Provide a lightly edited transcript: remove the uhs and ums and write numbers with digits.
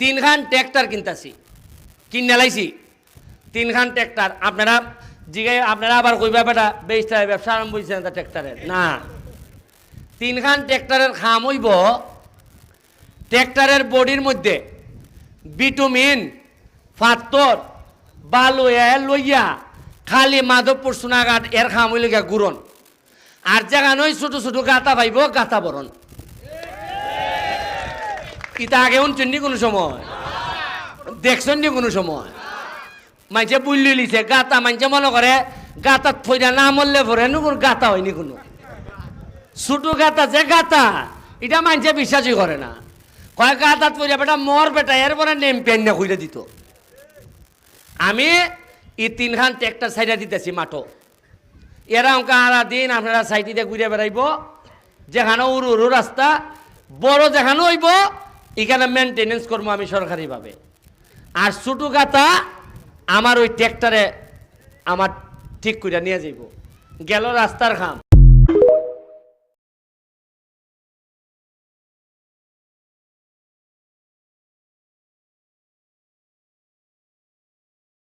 3খান tractor কিনতাছি, কিনে লাইছি 3খান tractor. আপনারা জিগাই আপনারা আবার কইবা বেটা বেচতে ব্যবসা আরম্ভ হয়েছে না ট্র্যাক্টরের, না 3খান ট্র্যাক্টরের খাম হইব ট্র্যাক্টরের বডির মধ্যে ভিটামিন ফাত্তর বালু লইয়া খালি মাধবপুর সোনাঘাট এর খাম হইলে গিয়া গুরন, আর জায়গা নই ছোট ছোট গাতা পাইব গাতা বরণ। ইটা আগে শুনছেন নি কোনো সময়, দেখছেন নি কোনো সময়? মাইছে বুল্লি লিছে গাতা, মাইছে মনে করে গাতাত ফইরা না মরলে পরে কোনো গাতা হয়নি কোনো ছোট গাতা, যে গাতা এটা মাইছে বিশ্বাসই করে না, কয় গাতাত ফইরা বেটা মর বেটা এরপরে নেম পেন না কইরা দিত। আমি এই 3খান ট্র্যাক্টর সাইডা দিতেছি মাঠো, এরা অঙ্কা আরা দিন আপনারা সাইডে ঘুরে বেড়াইব, যেখানে উড়ু উড়ু রাস্তা বড় যেখানে হইব এখানে মেনটেনেন্স করবো আমি সরকারিভাবে। আর ছোটো গাতা আমার ওই ট্র্যাক্টরে আমার ঠিক করে নিয়ে যাইব, গেল রাস্তার খাম।